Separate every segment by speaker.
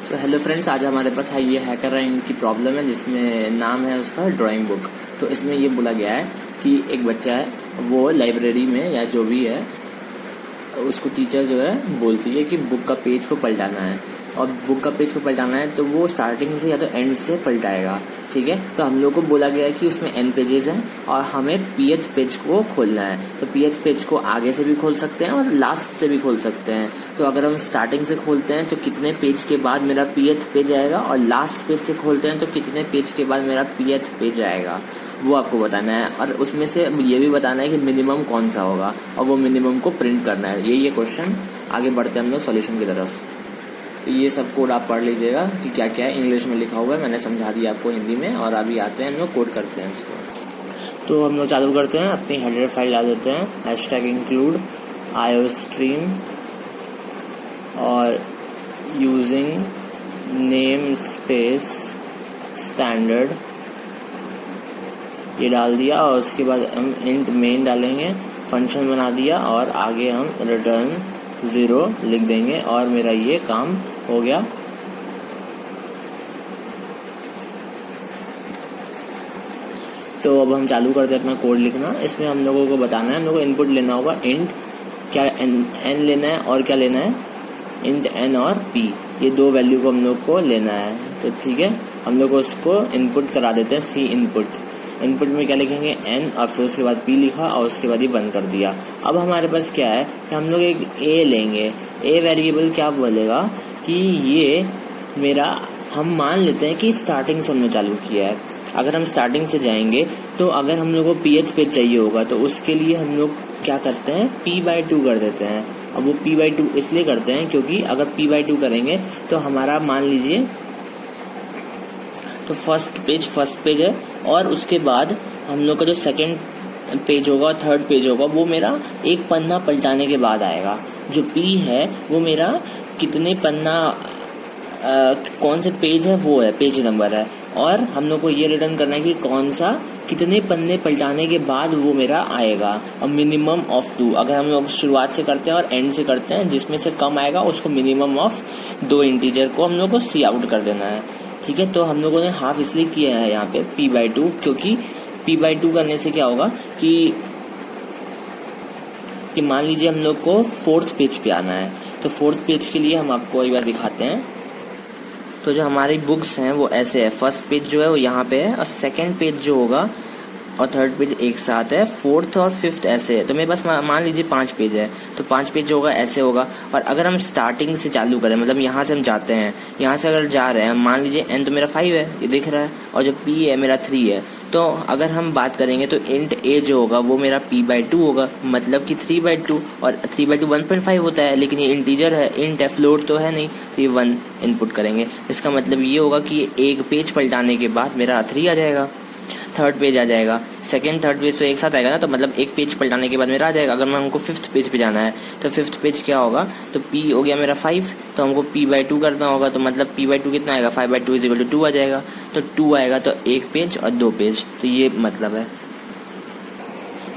Speaker 1: So hello friends, आज हमारे पास है ये हैकर रैंक की प्रॉब्लम है जिसमें नाम है उसका ड्राइंग बुक। तो इसमें ये बोला गया है कि एक बच्चा है, वो लाइब्रेरी में या जो भी है उसको टीचर जो है बोलती है कि बुक का पेज को पलटाना है, और बुक का पेज को पलटाना है तो वो स्टार्टिंग से या तो एंड से पलटाएगा। ठीक है, तो हम लोग को बोला गया है कि उसमें एन पेजेस हैं और हमें पीएच पेज को खोलना है। तो पीएच पेज को आगे से भी खोल सकते हैं और लास्ट से भी खोल सकते हैं। तो अगर हम स्टार्टिंग से खोलते हैं तो कितने पेज के बाद मेरा पीएच पेज आएगा, और लास्ट पेज से खोलते हैं तो कितने पेज के बाद मेरा पीएच पेज आएगा, वो आपको बताना है। और उसमें से ये भी बताना है कि मिनिमम कौन सा होगा, और वो मिनिमम को प्रिंट करना है। ये क्वेश्चन। आगे बढ़ते हैं हम लोग सॉल्यूशन की तरफ। तो ये सब कोड आप पढ़ लीजिएगा कि क्या क्या है। इंग्लिश में लिखा हुआ है, मैंने समझा दिया आपको हिंदी में। और अभी आते हैं हम लोग कोड करते हैं इसको। तो हम लोग चालू करते हैं, अपनी हेडर फाइल डाल देते हैं, #include iostream और यूजिंग नेम स्पेस स्टैंडर्ड, ये डाल दिया। और उसके बाद हम इंट मेन डालेंगे, फंक्शन बना दिया, और आगे हम रिटर्न 0 लिख देंगे, और मेरा ये काम हो गया। तो अब हम चालू करते हैं अपना कोड लिखना। इसमें हम लोगों को बताना है, हम लोगों को इनपुट लेना होगा इंट, क्या एन लेना है, और क्या लेना है, इंट एन और पी, ये दो वैल्यू को हम लोग को लेना है। तो ठीक है, हम लोग उसको इनपुट करा देते हैं, सी इनपुट। इनपुट में क्या लिखेंगे, एन, और फिर उसके बाद पी लिखा, और उसके बाद ये बंद कर दिया। अब हमारे पास क्या है कि हम लोग एक ए लेंगे। ए वेरिएबल क्या बोलेगा कि ये मेरा, हम मान लेते हैं कि स्टार्टिंग से हमने चालू किया है। अगर हम स्टार्टिंग से जाएंगे तो अगर हम लोग को पीएच पेज चाहिए होगा तो उसके लिए हम लोग क्या करते हैं, p/2 कर देते हैं। अब वो p/2 इसलिए करते हैं क्योंकि अगर p/2 करेंगे तो हमारा, मान लीजिए तो फर्स्ट पेज है, और उसके बाद हम लोग का जो सेकंड पेज होगा और थर्ड पेज होगा वो मेरा एक पन्ना पलटाने के बाद आएगा। जो पी है वो मेरा कितने पन्ना कौन से पेज है वो है, पेज नंबर है। और हम लोग को ये रिटर्न करना है कि कौन सा कितने पन्ने पलटाने के बाद वो मेरा आएगा। और मिनिमम ऑफ 2, अगर हम लोग शुरुआत से करते हैं और एंड से करते हैं, जिसमें से कम आएगा उसको मिनिमम ऑफ 2 इंटीजर को हम लोग को सी आउट कर देना है। ठीक है, तो हम लोगों ने हाफ इसलिए किया है यहाँ पे p/2, क्योंकि p/2 करने से क्या होगा कि मान लीजिए हम लोग को फोर्थ पेज पे आना है। तो फोर्थ पेज के लिए हम आपको एक बार दिखाते हैं। तो जो हमारी बुक्स हैं वो ऐसे है, फर्स्ट पेज जो है वो यहाँ पे है, और सेकंड पेज जो होगा और थर्ड पेज एक साथ है, फोर्थ और फिफ्थ ऐसे है। तो मेरे पास मान लीजिए 5 पेज है, तो 5 पेज जो होगा ऐसे होगा। और अगर हम स्टार्टिंग से चालू करें, मतलब यहाँ से हम जाते हैं, यहाँ से अगर जा रहे हैं, मान लीजिए एन तो मेरा 5 है, ये दिख रहा है, और जो पी है मेरा 3 है। तो अगर हम बात करेंगे तो इंट ए जो होगा वो मेरा p/2 होगा, मतलब कि 3/2, और 3/2 1.5 होता है, लेकिन ये इंटीजर है, इंट है, फ्लोट तो है नहीं, तो ये 1 इनपुट करेंगे। इसका मतलब ये होगा कि एक पेज पलटाने के बाद मेरा 3 आ जाएगा, थर्ड पेज आ जाएगा, सेकंड थर्ड पेज तो एक साथ आएगा ना, तो मतलब एक पेज पलटाने के बाद मेरा आ जाएगा। अगर मैं हमको फिफ्थ पेज पे जाना है तो फिफ्थ पेज क्या होगा, तो p हो गया मेरा 5, तो हमको p/2 करना होगा, तो मतलब p/2 कितना आएगा, 5/2 = 2 आ जाएगा। तो 2 आएगा तो एक पेज और 2 पेज, तो ये मतलब है।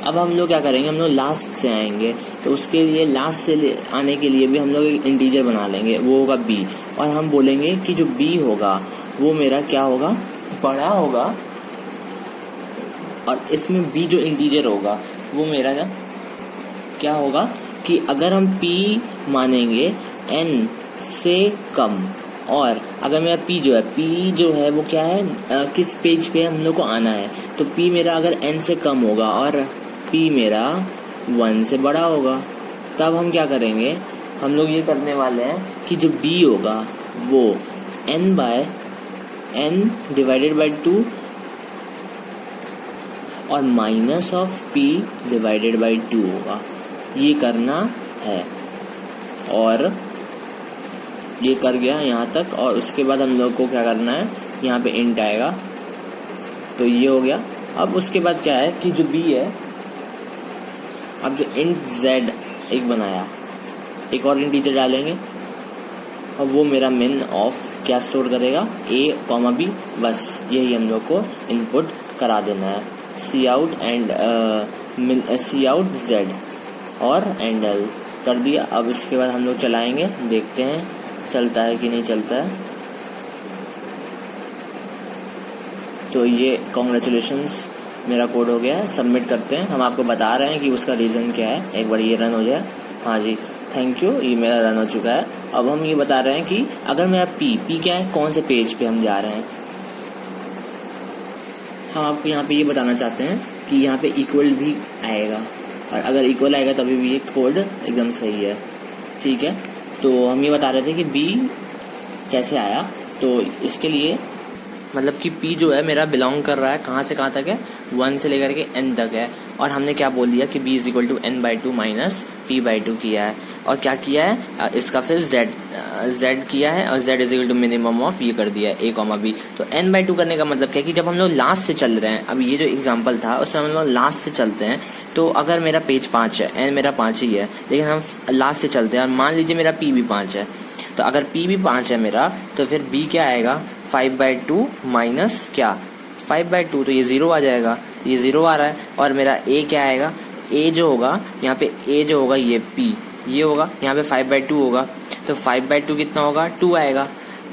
Speaker 1: अब हम लोग क्या करेंगे, हम लोग लास्ट से आएंगे, तो उसके लिए लास्ट से आने के लिए भी हम लोग एक इंटीजर बना लेंगे, वो होगा b, और हम बोलेंगे कि जो b होगा वो मेरा क्या होगा, बड़ा होगा, और इसमें b जो इंटीजर होगा वो मेरा क्या होगा कि अगर हम p मानेंगे n से कम, और अगर मेरा p जो है वो क्या है, किस पेज पे हम लोग को आना है, तो p मेरा अगर n से कम होगा और p मेरा 1 से बड़ा होगा, तब हम क्या करेंगे, हम लोग ये करने वाले हैं कि जो b होगा वो n/n / 2 और माइनस ऑफ p / 2 होगा, ये करना है। और ये कर गया यहाँ तक, और उसके बाद हम लोग को क्या करना है, यहाँ पे इंट आएगा, तो ये हो गया। अब उसके बाद क्या है कि जो b है, अब जो इंट z एक बनाया, एक और इंटीजर डालेंगे, और वो मेरा min ऑफ क्या स्टोर करेगा, a, b, बस यही हम लोग को इनपुट करा देना है। cout एंड cout z और एंडल कर दिया। अब इसके बाद हम लोग चलाएंगे, देखते हैं चलता है कि नहीं चलता है। तो ये कॉन्ग्रेचुलेशंस, मेरा कोड हो गया है। सबमिट करते हैं। हम आपको बता रहे हैं कि उसका रीज़न क्या है। एक बार ये रन हो जाए। हाँ जी, थैंक यू, ये मेरा रन हो चुका है। अब हम ये बता रहे हैं कि अगर मेरा पी क्या है, कौन से पेज पे हम जा रहे हैं। हम आपको यहाँ पे ये बताना चाहते हैं कि यहाँ पे इक्वल भी आएगा, और अगर इक्वल आएगा तभी भी ये कोड एकदम सही है। ठीक है, तो हम ये बता रहे थे कि बी कैसे आया। तो इसके लिए मतलब कि P जो है मेरा बिलोंग कर रहा है कहाँ से कहाँ तक है, 1 से लेकर के n तक है। और हमने क्या बोल दिया कि B is equal to n/2 minus P/2 किया है। और क्या किया है, इसका फिर z किया है, और z is equal to minimum of ये कर दिया है a, b। तो n/2 करने का मतलब क्या है कि जब हम लोग लास्ट से चल रहे हैं, अब ये जो एग्जाम्पल था उसमें हम लोग लास्ट से चलते हैं। तो अगर मेरा पेज 5 है, n मेरा 5 ही है, लेकिन हम लास्ट से चलते हैं, और मान लीजिए मेरा P भी 5 है, तो अगर P भी 5 है मेरा, तो फिर B क्या आएगा, 5/2 माइनस क्या 5/2, तो ये 0 आ जाएगा, ये 0 आ रहा है। और मेरा A क्या आएगा, A जो होगा यहाँ पे, A जो होगा ये P ये होगा, यहाँ पे 5/2 होगा, तो 5/2 कितना होगा, 2 आएगा।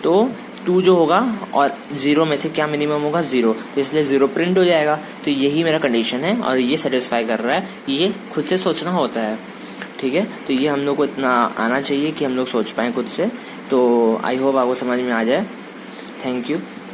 Speaker 1: तो 2 जो होगा और 0 में से क्या मिनिमम होगा, 0, तो इसलिए 0 प्रिंट हो जाएगा। तो यही मेरा कंडीशन है और ये सेटिस्फाई कर रहा है। ये खुद से सोचना होता है, ठीक है। तो ये हम लोग को इतना आना चाहिए कि हम लोग सोच पाएँ खुद से। तो आई होप आपको समझ में आ जाए। Thank you.